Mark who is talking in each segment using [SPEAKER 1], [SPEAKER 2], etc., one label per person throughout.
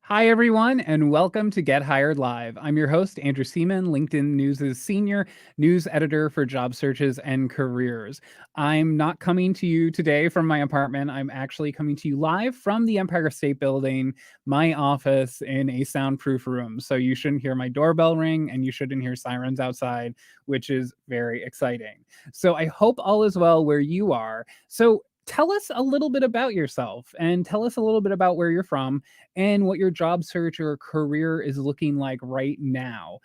[SPEAKER 1] Hi, everyone, and welcome to Get Hired Live. I'm your host, Andrew Seaman, LinkedIn News' senior news editor for job searches and careers. I'm not coming to you today from my apartment. I'm actually coming to you live from the Empire State Building, my office in a soundproof room. So you shouldn't hear my doorbell ring and you shouldn't hear sirens outside, which is very exciting. So I hope all is well where you are. So tell us a little bit about yourself and tell us a little bit about where you're from and what your job search or career is looking like right now.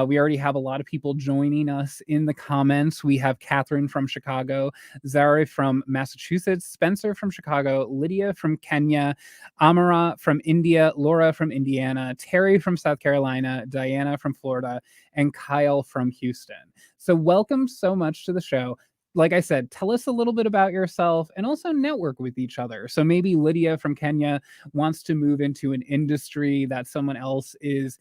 [SPEAKER 1] We already have a lot of people joining us in the comments. We have Catherine from Chicago, Zara from Massachusetts, Spencer from Chicago, Lydia from Kenya, Amara from India, Laura from Indiana, Terry from South Carolina, Diana from Florida, and Kyle from Houston. So welcome so much to the show. Like I said, tell us a little bit about yourself and also network with each other. So maybe Lydia from Kenya wants to move into an industry that someone else is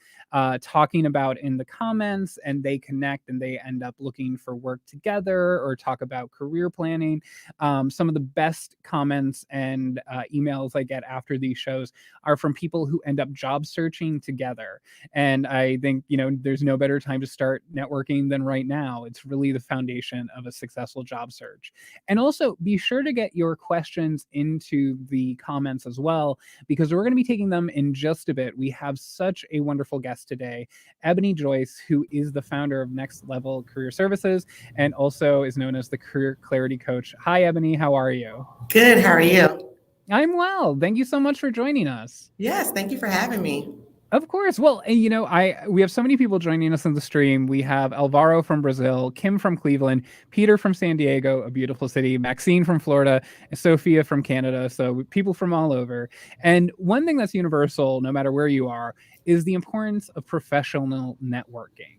[SPEAKER 1] talking about in the comments, and they connect and they end up looking for work together or talk about career planning. Some of the best comments and emails I get after these shows are from people who end up job searching together. And I think, there's no better time to start networking than right now. It's really the foundation of a successful job search. And also be sure to get your questions into the comments as well, because we're going to be taking them in just a bit. We have such a wonderful guest today, Ebony Joyce, who is the founder of Next Level Career Services and also is known as the Career Clarity Coach. Hi, Ebony. How are you?
[SPEAKER 2] Good. How are you?
[SPEAKER 1] I'm well. Thank you so much for joining us.
[SPEAKER 2] Yes, thank you for having me.
[SPEAKER 1] Of course. Well, we have so many people joining us on the stream. We have Alvaro from Brazil, Kim from Cleveland, Peter from San Diego, a beautiful city, Maxine from Florida, Sophia from Canada. So people from all over. And one thing that's universal, no matter where you are, is the importance of professional networking.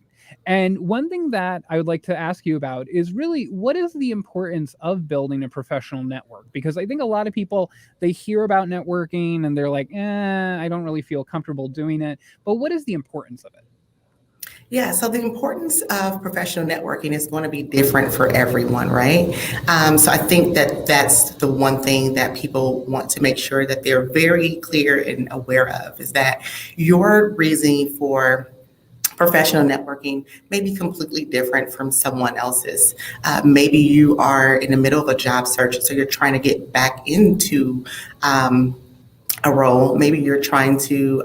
[SPEAKER 1] And one thing that I would like to ask you about is really what is the importance of building a professional network? Because I think a lot of people, they hear about networking and they're like, I don't really feel comfortable doing it. But what is the importance of it?
[SPEAKER 2] Yeah, so the importance of professional networking is going to be different for everyone, right? So I think that that's the one thing that people want to make sure that they're very clear and aware of is that your reasoning for professional networking may be completely different from someone else's. Maybe you are in the middle of a job search, so you're trying to get back into a role. Maybe you're trying to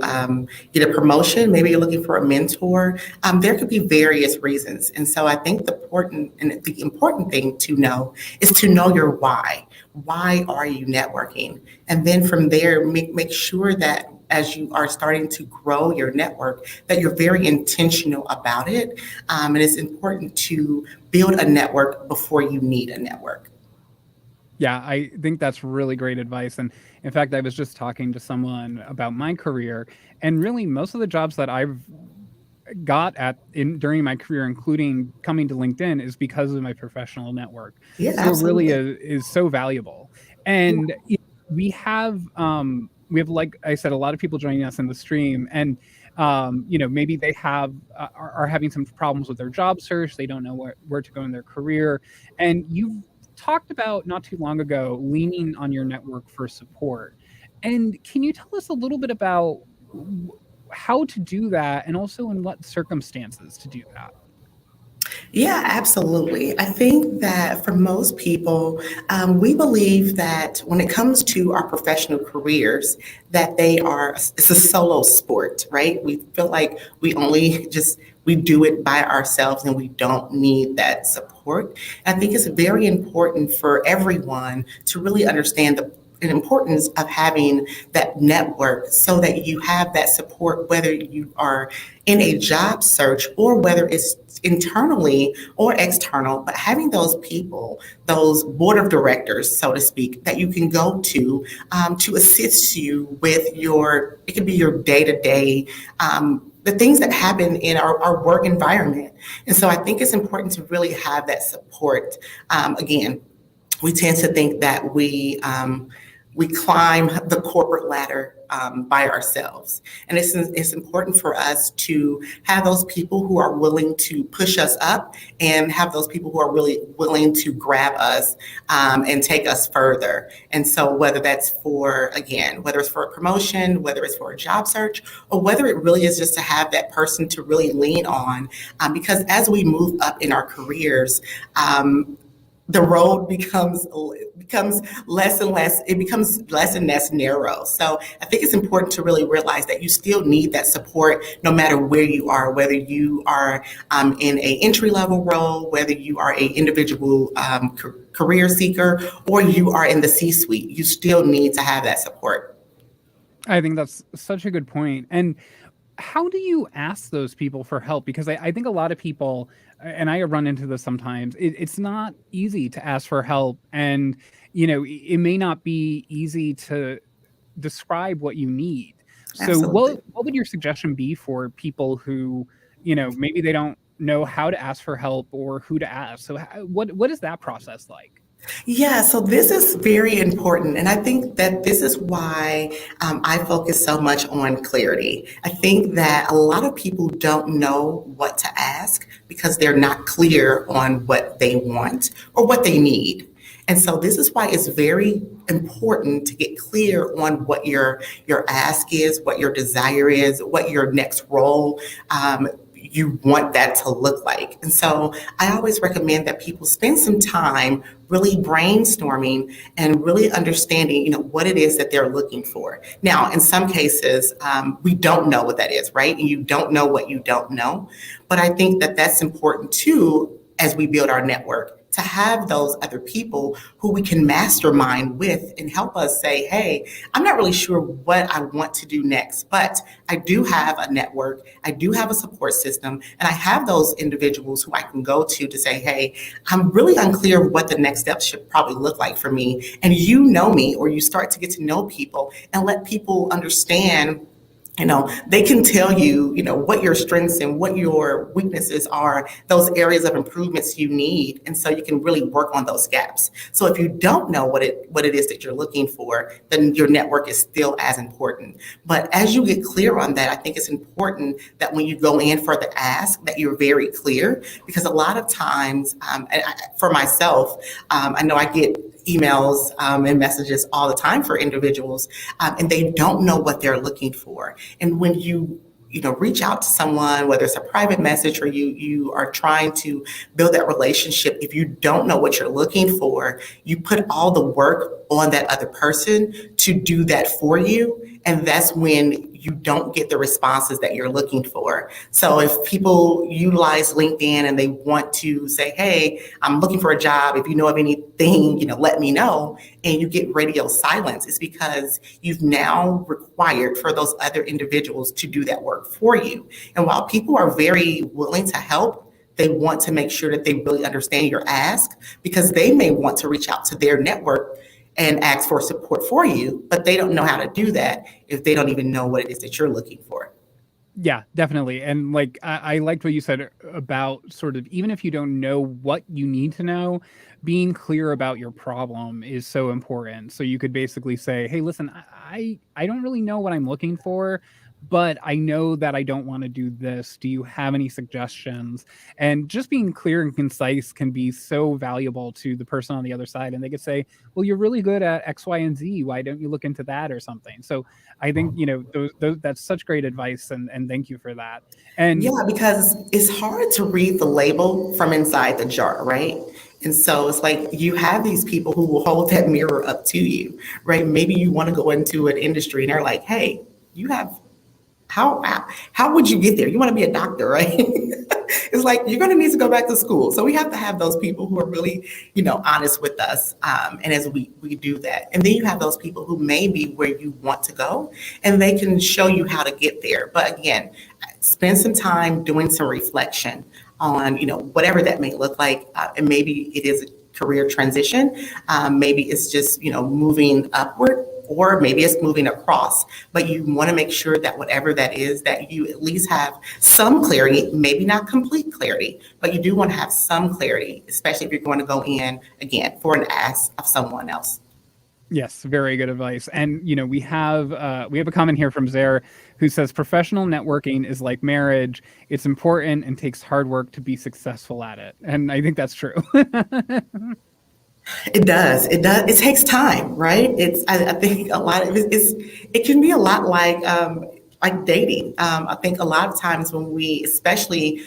[SPEAKER 2] get a promotion. Maybe you're looking for a mentor. There could be various reasons. And so I think the important thing to know is to know your why. Why are you networking? And then from there, make sure that as you are starting to grow your network, that you're very intentional about it. And it's important to build a network before you need a network.
[SPEAKER 1] Yeah, I think that's really great advice. And in fact, I was just talking to someone about my career, and really most of the jobs that I've got during my career, including coming to LinkedIn, is because of my professional network.
[SPEAKER 2] Yeah,
[SPEAKER 1] So it really
[SPEAKER 2] absolutely.
[SPEAKER 1] is so valuable. And we have, like I said, a lot of people joining us in the stream, and maybe they are having some problems with their job search. They don't know where to go in their career, and you've talked about not too long ago leaning on your network for support. And can you tell us a little bit about how to do that and also in what circumstances to do that?
[SPEAKER 2] Yeah, absolutely. I think that for most people, we believe that when it comes to our professional careers, that it's a solo sport, right? We feel like we do it by ourselves and we don't need that support. And I think it's very important for everyone to really understand the importance of having that network so that you have that support, whether you are in a job search or whether it's internally or external, but having those people, those board of directors, so to speak, that you can go to assist you with it could be your day to day, the things that happen in our work environment. And so I think it's important to really have that support. Again, we tend to think that we climb the corporate ladder by ourselves. And it's important for us to have those people who are willing to push us up and have those people who are really willing to grab us and take us further. And so whether that's for, again, whether it's for a promotion, whether it's for a job search, or whether it really is just to have that person to really lean on, because as we move up in our careers, the road becomes less and less, it becomes less and less narrow. So I think it's important to really realize that you still need that support no matter where you are, whether you are in a entry level role, whether you are a individual career seeker, or you are in the C-suite, you still need to have that support.
[SPEAKER 1] I think that's such a good point. And how do you ask those people for help? Because I think a lot of people, and I run into this sometimes, it's not easy to ask for help. And, it may not be easy to describe what you need. So
[SPEAKER 2] Absolutely.
[SPEAKER 1] what would your suggestion be for people who, maybe they don't know how to ask for help or who to ask? So what is that process like?
[SPEAKER 2] Yeah, so this is very important. And I think that this is why I focus so much on clarity. I think that a lot of people don't know what to ask because they're not clear on what they want or what they need. And so this is why it's very important to get clear on what your ask is, what your desire is, what your next role you want that to look like. And so I always recommend that people spend some time really brainstorming and really understanding, what it is that they're looking for. Now, in some cases, we don't know what that is, right? And you don't know what you don't know. But I think that that's important too as we build our network, to have those other people who we can mastermind with and help us say, hey, I'm not really sure what I want to do next, but I do have a network, I do have a support system, and I have those individuals who I can go to say, hey, I'm really unclear what the next steps should probably look like for me. And you know me, or you start to get to know people and let people understand, they can tell you, what your strengths and what your weaknesses are, those areas of improvements you need. And so you can really work on those gaps. So if you don't know what it is that you're looking for, then your network is still as important. But as you get clear on that, I think it's important that when you go in for the ask, that you're very clear, because a lot of times, for myself, I know I get emails and messages all the time for individuals, and they don't know what they're looking for. And when you reach out to someone, whether it's a private message or you are trying to build that relationship, if you don't know what you're looking for, you put all the work on that other person to do that for you. And that's when you don't get the responses that you're looking for. So if people utilize LinkedIn and they want to say, hey, I'm looking for a job, if you know of anything, let me know, and you get radio silence, it's because you've now required for those other individuals to do that work for you. And while people are very willing to help, they want to make sure that they really understand your ask, because they may want to reach out to their network and ask for support for you, but they don't know how to do that if they don't even know what it is that you're looking for.
[SPEAKER 1] Yeah, definitely. And I liked what you said about sort of, even if you don't know what you need to know, being clear about your problem is so important. So you could basically say, hey, listen, I don't really know what I'm looking for, but I know that I don't want to do this. Do you have any suggestions? And just being clear and concise can be so valuable to the person on the other side. And they could say, well, you're really good at X, Y, and Z. Why don't you look into that or something? So I think, that's such great advice. And thank you for that. And
[SPEAKER 2] Yeah, because it's hard to read the label from inside the jar, right? And so it's like you have these people who will hold that mirror up to you, right? Maybe you want to go into an industry and they're like, hey, you have how would you get there? You want to be a doctor, right? It's like you're going to need to go back to school. So we have to have those people who are really, honest with us. And as we do that, and then you have those people who may be where you want to go, and they can show you how to get there. But again, spend some time doing some reflection on, whatever that may look like, and maybe it is a career transition, maybe it's just, moving upward, or maybe it's moving across, but you want to make sure that whatever that is, that you at least have some clarity, maybe not complete clarity, but you do want to have some clarity, especially if you're going to go in again for an ask of someone else.
[SPEAKER 1] Yes, very good advice. And we have a comment here from Zaire who says professional networking is like marriage. It's important and takes hard work to be successful at it. And I think that's true.
[SPEAKER 2] It does. It does. It takes time, right? I think a lot of it is. It can be a lot like dating. I think a lot of times when we, especially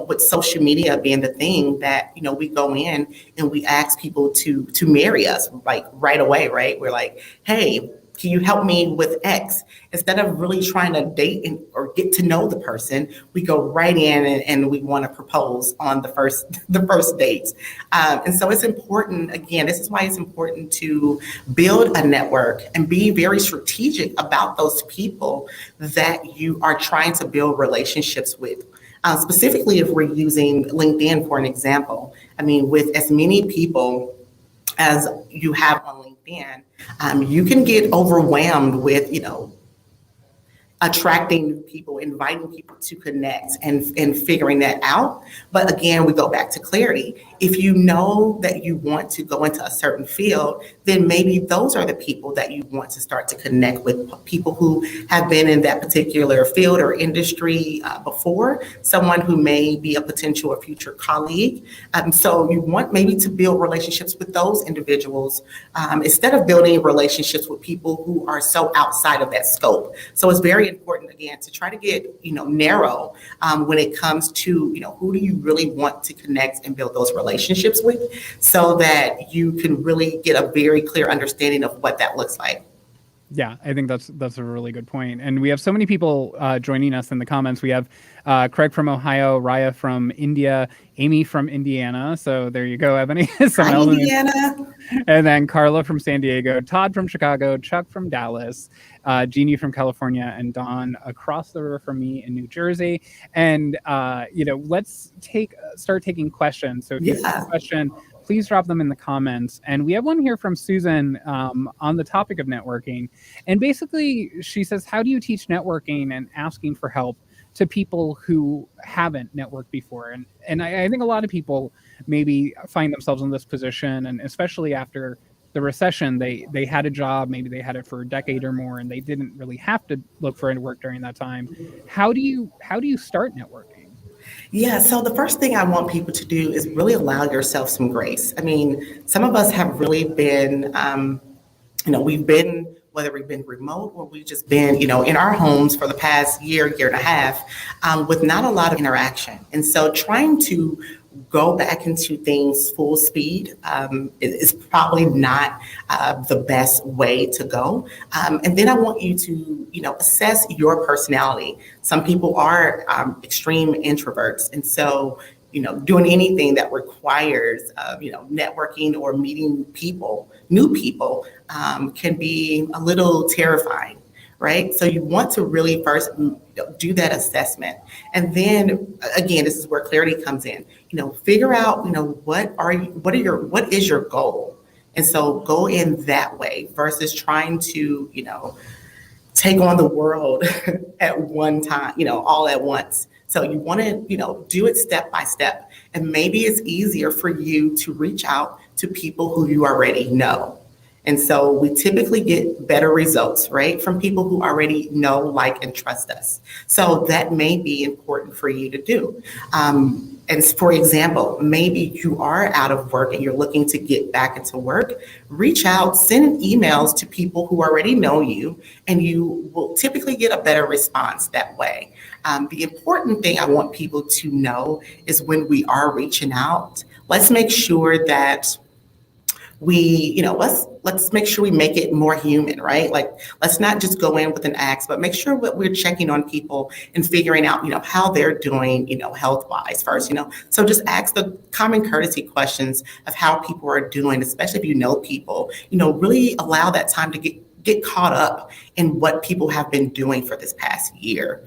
[SPEAKER 2] with social media being the thing that we go in and we ask people to marry us like right away, right? We're like, hey, can you help me with X? Instead of really trying to date or get to know the person, we go right in and we want to propose on the first the first dates. And so it's important. Again, this is why it's important to build a network and be very strategic about those people that you are trying to build relationships with. Specifically, if we're using LinkedIn for an example, I mean, with as many people as you have on LinkedIn, you can get overwhelmed with, attracting new people, inviting people to connect and figuring that out. But again, we go back to clarity. If you know that you want to go into a certain field, then maybe those are the people that you want to start to connect with, people who have been in that particular field or industry before, someone who may be a potential or future colleague. So you want maybe to build relationships with those individuals instead of building relationships with people who are so outside of that scope. So it's very important, again, to try to get narrow when it comes to who do you really want to connect and build those relationships with, so that you can really get a very clear understanding of what that looks like.
[SPEAKER 1] Yeah, I think that's a really good point. And we have so many people joining us in the comments. We have Craig from Ohio, Raya from India, Amy from Indiana. So there you go, Ebony.
[SPEAKER 2] Hi, Indiana.
[SPEAKER 1] And then Carla from San Diego, Todd from Chicago, Chuck from Dallas, Jeannie from California, and Don across the river from me in New Jersey. And let's start taking questions. So if you have a question, please drop them in the comments. And we have one here from Susan on the topic of networking. And basically, she says, how do you teach networking and asking for help to people who haven't networked before? And I think a lot of people maybe find themselves in this position, and especially after the recession, they had a job, maybe they had it for a decade or more, and they didn't really have to look for any work during that time. How do you start networking?
[SPEAKER 2] Yeah, so the first thing I want people to do is really allow yourself some grace. I mean, some of us have really been, we've been, whether we've been remote or we've just been, in our homes for the past year and a half, with not a lot of interaction. And so trying to go back into things full speed is probably not the best way to go. And then I want you to, assess your personality. Some people are extreme introverts. And so, doing anything that requires, networking or meeting people, new people, can be a little terrifying. Right. So you want to really first do that assessment. And then again, this is where clarity comes in. Figure out, what is your goal? And so go in that way versus trying to, take on the world at one time, all at once. So you want to, do it step by step. And maybe it's easier for you to reach out to people who you already know. And so we typically get better results, right, from people who already know, like, and trust us. So that may be important for you to do. And for example, maybe you are out of work and you're looking to get back into work. Reach out, send emails to people who already know you, and you will typically get a better response that way. The important thing I want people to know is when we are reaching out, let's make sure that let's make sure we make it more human, right? Like, let's not just go in with an ask, but make sure that we're checking on people and figuring out, how they're doing, health-wise first, So just ask the common courtesy questions of how people are doing, especially if you know people, really allow that time to get caught up in what people have been doing for this past year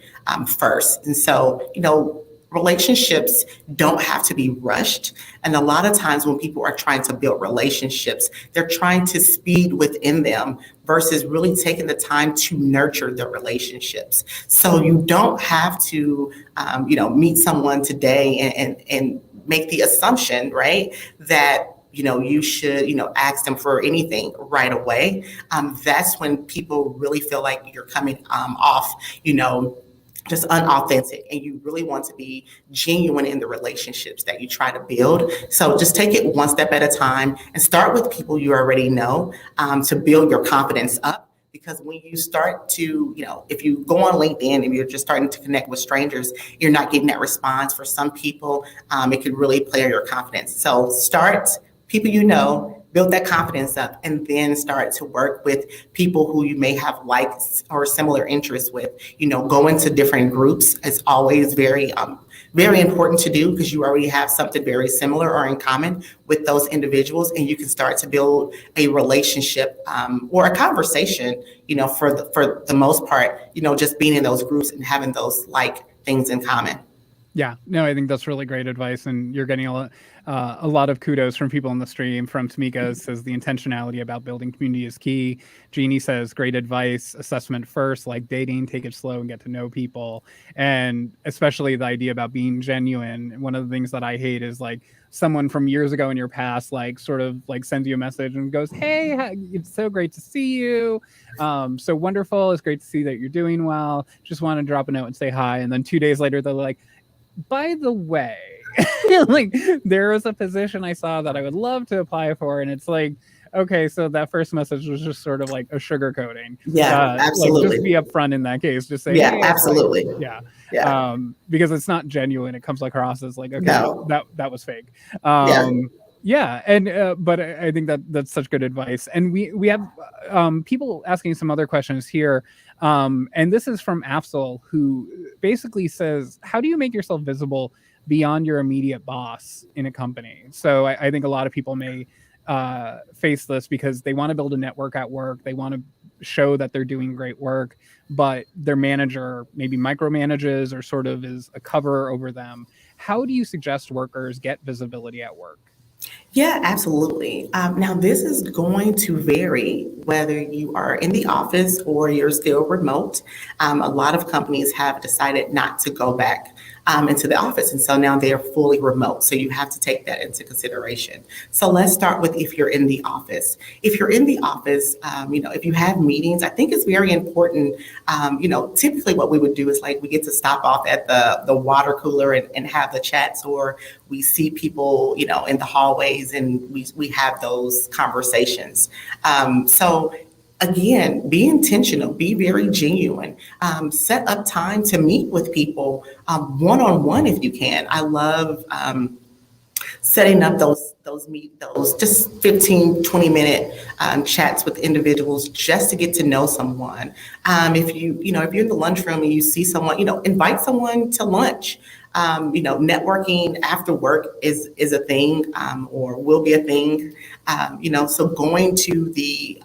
[SPEAKER 2] first. And so, relationships don't have to be rushed. And a lot of times when people are trying to build relationships, they're trying to speed within them versus really taking the time to nurture the relationships. So you don't have to, meet someone today and make the assumption, right, that you should, ask them for anything right away. That's when people really feel like you're coming off, just unauthentic, and you really want to be genuine in the relationships that you try to build. So just take it one step at a time and start with people you already know, to build your confidence up. Because when you start to, if you go on LinkedIn and you're just starting to connect with strangers, you're not getting that response. For some people, it can really play on your confidence. So start people build that confidence up, and then start to work with people who you may have likes or similar interests with. Go into different groups. It's always very important to do, because you already have something very similar or in common with those individuals, and you can start to build a relationship, or a conversation, for the most part, just being in those groups and having those things in common.
[SPEAKER 1] Yeah, no, I think that's really great advice, and you're getting a lot of kudos from people in the stream. From Tamika, says the intentionality about building community is key. Jeannie says great advice, assessment first, like dating, take it slow and get to know people, and especially the idea about being genuine. One of the things that I hate is someone from years ago in your past, sort of sends you a message and goes, "Hey, it's so great to see you. So wonderful. It's great to see that you're doing well. Just want to drop a note and say hi." And then 2 days later, they're like, "By the way," there was a position I saw that I would love to apply for. And it's okay, so that first message was just sort of a sugar coating.
[SPEAKER 2] Yeah, absolutely.
[SPEAKER 1] Just be upfront in that case. Just say,
[SPEAKER 2] yeah,
[SPEAKER 1] hey,
[SPEAKER 2] absolutely.
[SPEAKER 1] Yeah. Because it's not genuine. It comes across as okay,
[SPEAKER 2] no.
[SPEAKER 1] that was fake. Yeah. And but I think that's such good advice. And we have people asking some other questions here. And this is from Afzal, who basically says, how do you make yourself visible beyond your immediate boss in a company? So I think a lot of people may face this because they want to build a network at work. They want to show that they're doing great work, but their manager maybe micromanages or sort of is a cover over them. How do you suggest workers get visibility at work?
[SPEAKER 2] Yeah, absolutely. Now, this is going to vary whether you are in the office or you're still remote. A lot of companies have decided not to go back into the office, and so now they are fully remote. So you have to take that into consideration. So let's start with if you're in the office. If you're in the office, if you have meetings, I think it's very important. Typically what we would do is we get to stop off at the water cooler and have the chats, or we see people, in the hallways, and we have those conversations. So again, be intentional, be very genuine, set up time to meet with people one-on-one if you can. I love setting up those just 15, 20-minute chats with individuals just to get to know someone. If you're in the lunchroom and you see someone, invite someone to lunch. Networking after work is a thing, or will be a thing. So going to the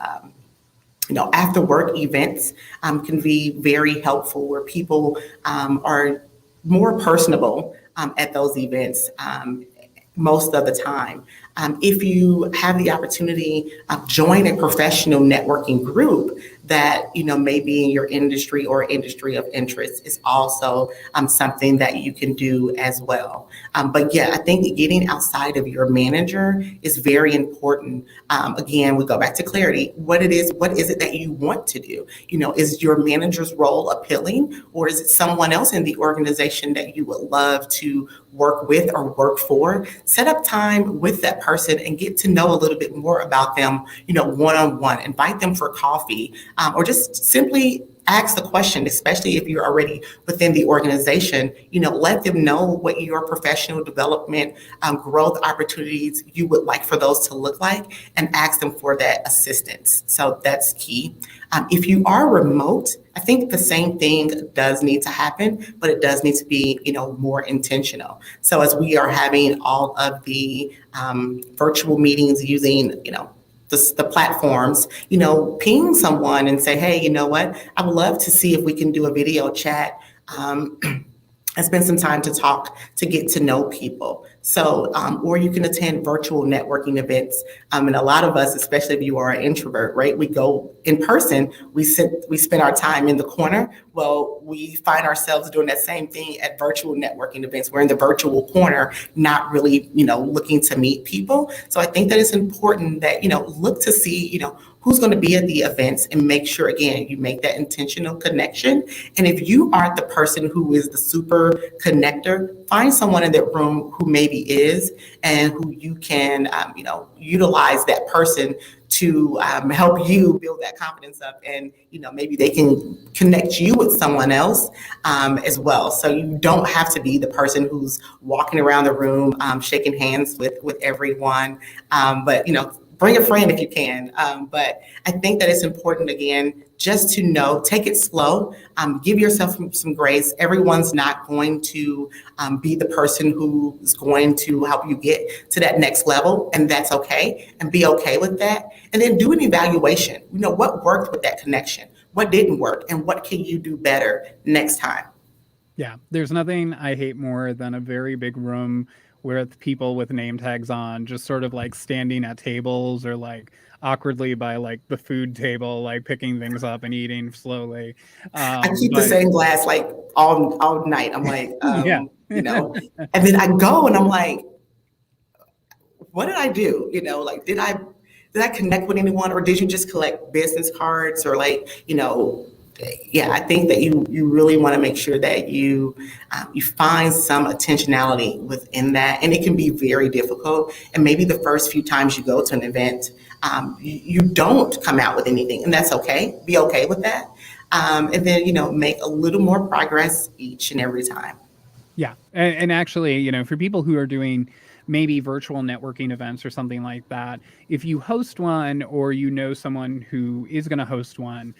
[SPEAKER 2] after work events can be very helpful, where people are more personable at those events most of the time. If you have the opportunity, join a professional networking group that may be in your industry or industry of interest is also something that you can do as well. But yeah, I think getting outside of your manager is very important. Again, we go back to clarity. What is it that you want to do? Is your manager's role appealing, or is it someone else in the organization that you would love to work with or work for? Set up time with that person and get to know a little bit more about them, one-on-one. Invite them for coffee, or just simply ask the question, especially if you're already within the organization. Let them know what your professional development, growth opportunities you would like for those to look like, and ask them for that assistance. So that's key. If you are remote, I think the same thing does need to happen, but it does need to be, more intentional. So as we are having all of the virtual meetings using, the platforms, ping someone and say, hey, you know what? I would love to see if we can do a video chat and spend some time to talk, to get to know people. So, or you can attend virtual networking events. And a lot of us, especially if you are an introvert, right? We go in person, we spend our time in the corner. Well, we find ourselves doing that same thing at virtual networking events. We're in the virtual corner, not really, looking to meet people. So I think that it's important that, look to see, who's going to be at the events and make sure, again, you make that intentional connection. And if you aren't the person who is the super connector, find someone in that room who maybe is and who you can, utilize that person to help you build that confidence up. And, maybe they can connect you with someone else as well. So you don't have to be the person who's walking around the room, shaking hands with everyone. But, bring a friend if you can. But I think that it's important, again, just to know, take it slow, give yourself some grace. Everyone's not going to be the person who's going to help you get to that next level, and that's okay, and be okay with that. And then do an evaluation. What worked with that connection? What didn't work? And what can you do better next time?
[SPEAKER 1] Yeah, there's nothing I hate more than a very big room with people with name tags on, just sort of like standing at tables or like awkwardly by like the food table, like picking things up and eating slowly.
[SPEAKER 2] I keep the same glass like all night. I'm like,
[SPEAKER 1] Yeah.
[SPEAKER 2] And then I go and I'm like, what did I do? Like, did I connect with anyone, or did you just collect business cards, or like, yeah, I think that you really want to make sure that you find some intentionality within that, and it can be very difficult. And maybe the first few times you go to an event, you don't come out with anything, and that's okay. Be okay with that, and then make a little more progress each and every time.
[SPEAKER 1] Yeah, and actually, for people who are doing maybe virtual networking events or something like that, if you host one or someone who is going to host one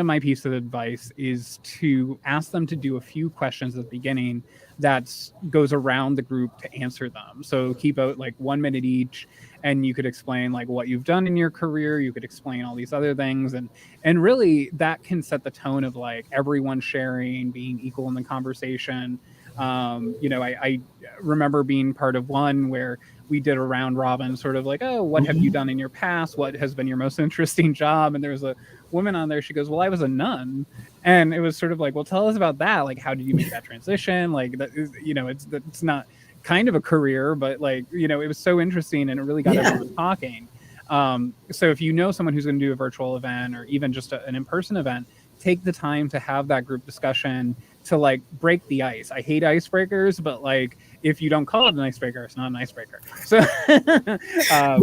[SPEAKER 1] of my pieces of advice is to ask them to do a few questions at the beginning that goes around the group to answer them. So keep out like 1 minute each, and you could explain like what you've done in your career. You could explain all these other things, and really that can set the tone of like everyone sharing, being equal in the conversation. I remember being part of one where we did a round robin, sort of like, oh, what have you done in your past? What has been your most interesting job? And there was a woman on there. She goes, well, I was a nun. And it was sort of like, well, tell us about that. Like, how did you make that transition? Like, that is, it's not kind of a career, but like, it was so interesting, and it really got everyone talking. So if someone who's going to do a virtual event or even just an in-person event, take the time to have that group discussion to like break the ice. I hate icebreakers, but like if you don't call it an icebreaker, it's not an icebreaker. So
[SPEAKER 2] but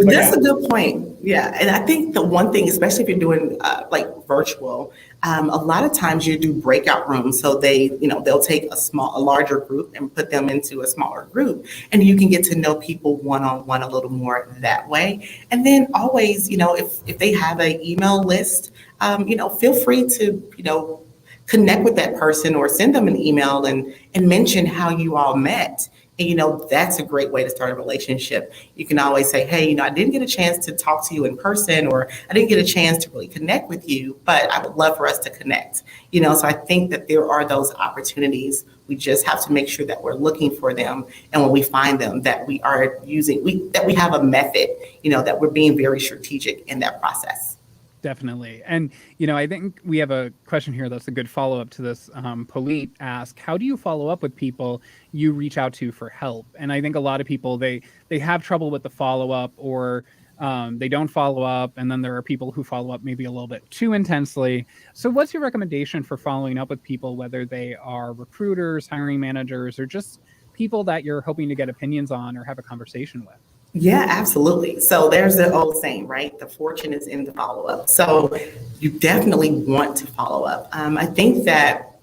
[SPEAKER 2] that's a good point. Yeah. And I think the one thing, especially if you're doing like virtual, a lot of times you do breakout rooms. So they'll take a larger group and put them into a smaller group, and you can get to know people one-on-one a little more that way. And then always, if they have an email list, feel free to, connect with that person or send them an email and mention how you all met. And, that's a great way to start a relationship. You can always say, hey, I didn't get a chance to talk to you in person, or I didn't get a chance to really connect with you, but I would love for us to connect. So I think that there are those opportunities. We just have to make sure that we're looking for them. And when we find them, that we are that we have a method, that we're being very strategic in that process.
[SPEAKER 1] Definitely. And, I think we have a question here that's a good follow-up to this. Polite asked, how do you follow up with people you reach out to for help? And I think a lot of people, they have trouble with the follow-up, or they don't follow up. And then there are people who follow up maybe a little bit too intensely. So what's your recommendation for following up with people, whether they are recruiters, hiring managers, or just people that you're hoping to get opinions on or have a conversation with?
[SPEAKER 2] Yeah, absolutely. So there's the old saying, right? The fortune is in the follow-up. So you definitely want to follow up. I think that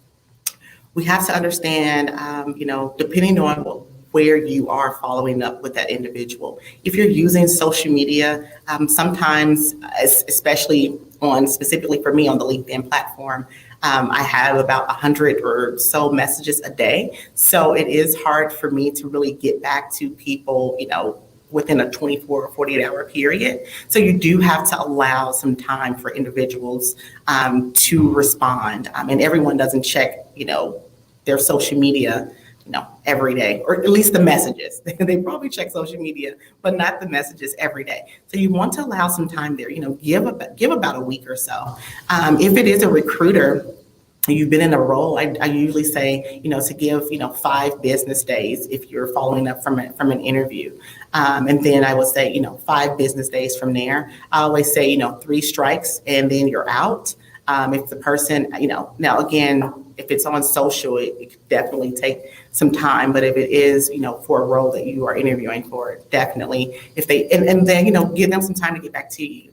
[SPEAKER 2] we have to understand, depending on where you are following up with that individual. If you're using social media, sometimes, especially specifically for me on the LinkedIn platform, I have about 100 or so messages a day. So it is hard for me to really get back to people, within a 24 or 48-hour period. So you do have to allow some time for individuals to respond. And everyone doesn't check, their social media, every day, or at least the messages. They probably check social media, but not the messages every day. So you want to allow some time there. Give about a week or so. If it is a recruiter, you've been in a role, I usually say, to give, 5 business days if you're following up from an interview. And then I would say, 5 business days from there. I always say, 3 strikes and then you're out. If the person, now again, if it's on social, it could definitely take some time. But if it is, for a role that you are interviewing for, definitely, if they, and then, give them some time to get back to you.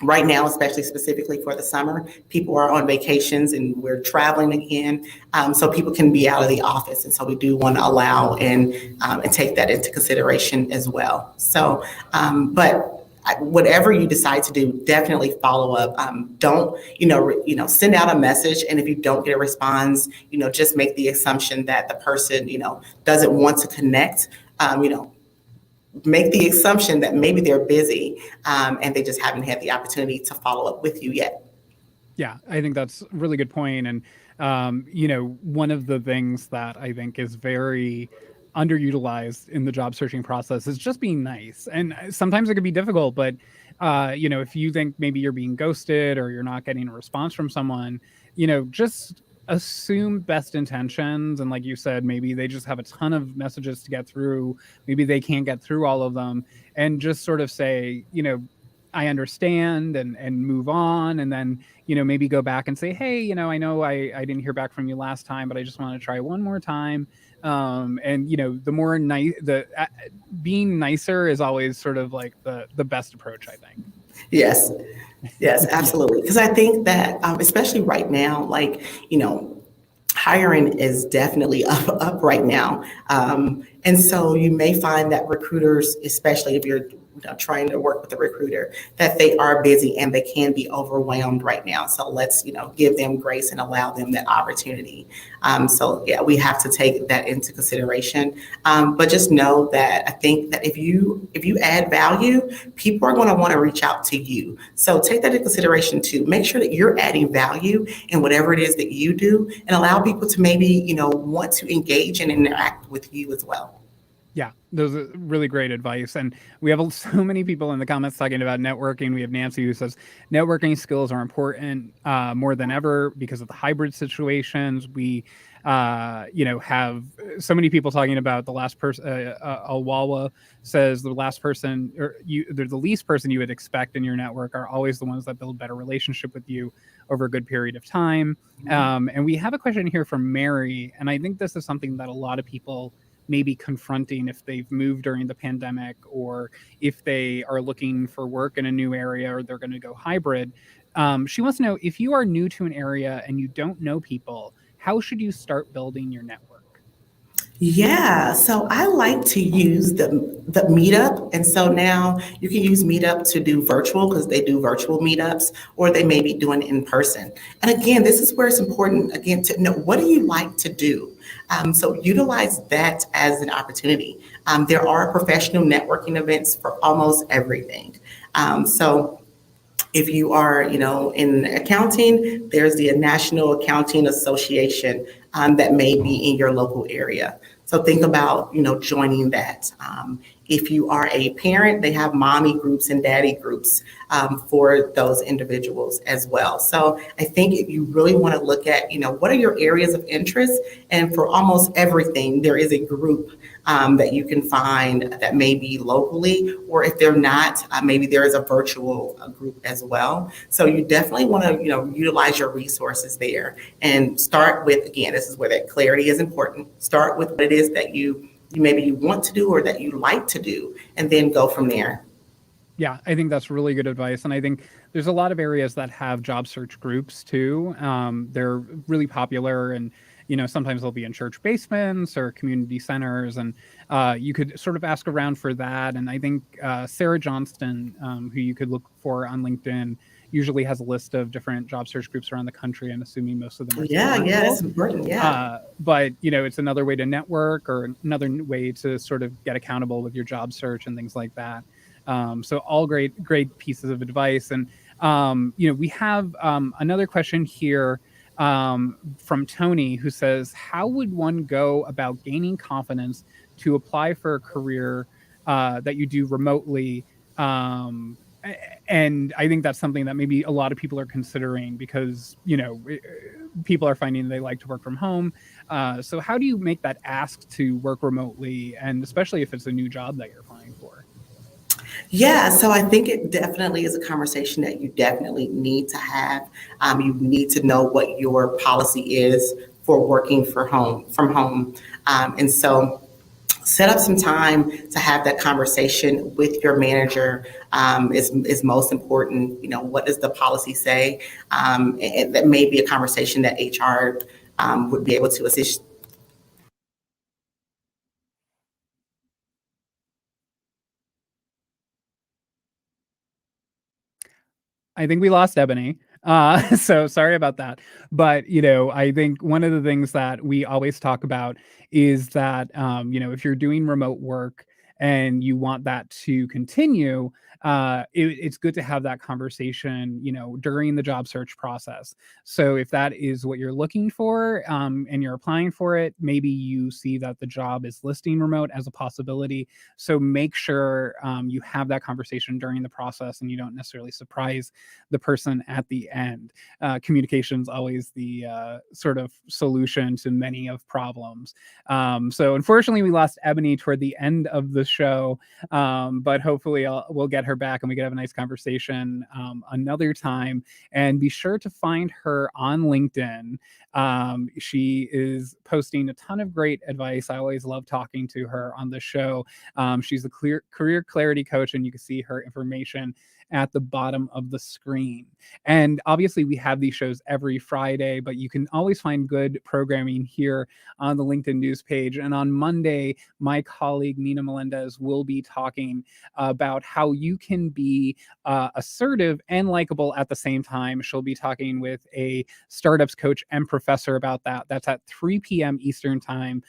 [SPEAKER 2] Right now, especially specifically for the summer, people are on vacations and we're traveling again, so people can be out of the office, and so we do want to allow and take that into consideration as well. So, but whatever you decide to do, definitely follow up. Don't send out a message, and if you don't get a response, just make the assumption that the person doesn't want to connect. Make the assumption that maybe they're busy, and they just haven't had the opportunity to follow up with you yet.
[SPEAKER 1] Yeah, I think that's a really good point. And, one of the things that I think is very underutilized in the job searching process is just being nice. And sometimes it can be difficult, but, if you think maybe you're being ghosted or you're not getting a response from someone, just assume best intentions. And like you said, maybe they just have a ton of messages to get through. Maybe they can't get through all of them, and just sort of say, I understand, and move on. And then, maybe go back and say, hey, I know I didn't hear back from you last time, but I just want to try one more time. And, the more nice, being nicer is always sort of like the best approach, I think.
[SPEAKER 2] Yes, absolutely. Because I think that, especially right now, hiring is definitely up right now. And so you may find that recruiters, especially if you're trying to work with a recruiter, that they are busy and they can be overwhelmed right now. So let's, give them grace and allow them that opportunity. So yeah, we have to take that into consideration. But just know that I think that if you add value, people are going to want to reach out to you. So take that into consideration too. Make sure that you're adding value in whatever it is that you do, and allow people to maybe, want to engage and interact with you as well.
[SPEAKER 1] Yeah, those are really great advice. And we have so many people in the comments talking about networking. We have Nancy who says networking skills are important more than ever because of the hybrid situations. We, have so many people talking about the last person. Alwawa says the last person, or they're the least person you would expect in your network are always the ones that build better relationship with you over a good period of time. And we have a question here from Mary, and I think this is something that a lot of people maybe confronting if they've moved during the pandemic, or if they are looking for work in a new area, or they're going to go hybrid. She wants to know, if you are new to an area and you don't know people, how should you start building your network?
[SPEAKER 2] Yeah, so I like to use the Meetup, and so now you can use Meetup to do virtual, because they do virtual meetups, or they may be doing it in person. And again, this is where it's important again to know, what do you like to do? So utilize that as an opportunity. There are professional networking events for almost everything. So if you are, in accounting, there's the National Accounting Association that may be in your local area. So think about, joining that. If you are a parent, they have mommy groups and daddy groups for those individuals as well. So I think if you really want to look at, what are your areas of interest? And for almost everything, there is a group that you can find that may be locally, or if they're not, maybe there is a virtual group as well. So you definitely want to, utilize your resources there, and start with, again, this is where that clarity is important. Start with what it is that you maybe you want to do or that you like to do, and then go from there.
[SPEAKER 1] Yeah, I think that's really good advice. And I think there's a lot of areas that have job search groups too. They're really popular, and, sometimes they'll be in church basements or community centers, and you could sort of ask around for that. And I think Sarah Johnston, who you could look for on LinkedIn, usually has a list of different job search groups around the country. I'm assuming most of them are
[SPEAKER 2] Yeah, that's important. Yeah.
[SPEAKER 1] But it's another way to network, or another way to sort of get accountable with your job search and things like that. So all great pieces of advice. And we have another question here from Tony, who says, "How would one go about gaining confidence to apply for a career that you do remotely?" And I think that's something that maybe a lot of people are considering because people are finding they like to work from home. So how do you make that ask to work remotely, and especially if it's a new job that you're applying for?
[SPEAKER 2] Yeah, so I think it definitely is a conversation that you definitely need to have. You need to know what your policy is for working from home, and so set up some time to have that conversation with your manager is most important. What does the policy say? And that may be a conversation that HR would be able to assist.
[SPEAKER 1] I think we lost Ebony. So sorry about that. But, I think one of the things that we always talk about is that, if you're doing remote work and you want that to continue, it's good to have that conversation, during the job search process. So if that is what you're looking for, and you're applying for it, maybe you see that the job is listing remote as a possibility. So make sure you have that conversation during the process and you don't necessarily surprise the person at the end. Communication is always the sort of solution to many of problems. So unfortunately, we lost Ebony toward the end of the show, but hopefully we'll get her back and we can have a nice conversation another time. And be sure to find her on LinkedIn. She is posting a ton of great advice. I always love talking to her on the show. She's a career clarity coach, and you can see her information at the bottom of the screen. And obviously, we have these shows every Friday, but you can always find good programming here on the LinkedIn news page. And on Monday, my colleague Nina Melendez will be talking about how you can be assertive and likable at the same time. She'll be talking with a startups coach and professor about that. That's at 3 p.m. Eastern time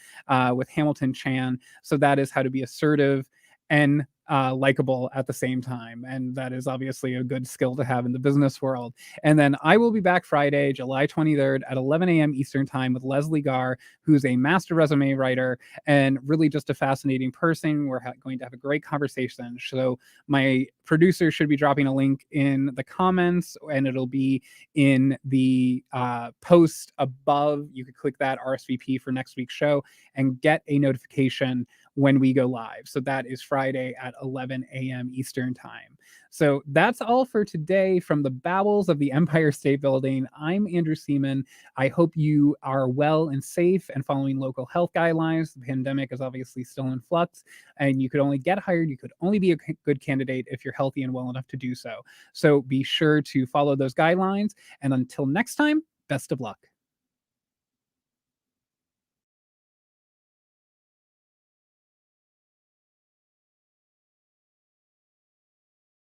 [SPEAKER 1] with Hamilton Chan. So that is how to be assertive and likable at the same time. And that is obviously a good skill to have in the business world. And then I will be back Friday, July 23rd at 11 a.m. Eastern time with Leslie Garr, who's a master resume writer and really just a fascinating person. We're going to have a great conversation. So my producer should be dropping a link in the comments, and it'll be in the post above. You could click that RSVP for next week's show and get a notification when we go live. So that is Friday at 11 a.m. Eastern time. So that's all for today from the bowels of the Empire State Building. I'm Andrew Seaman. I hope you are well and safe and following local health guidelines. The pandemic is obviously still in flux, and you could only get hired. You could only be a good candidate if you're healthy and well enough to do so. So be sure to follow those guidelines. And until next time, best of luck.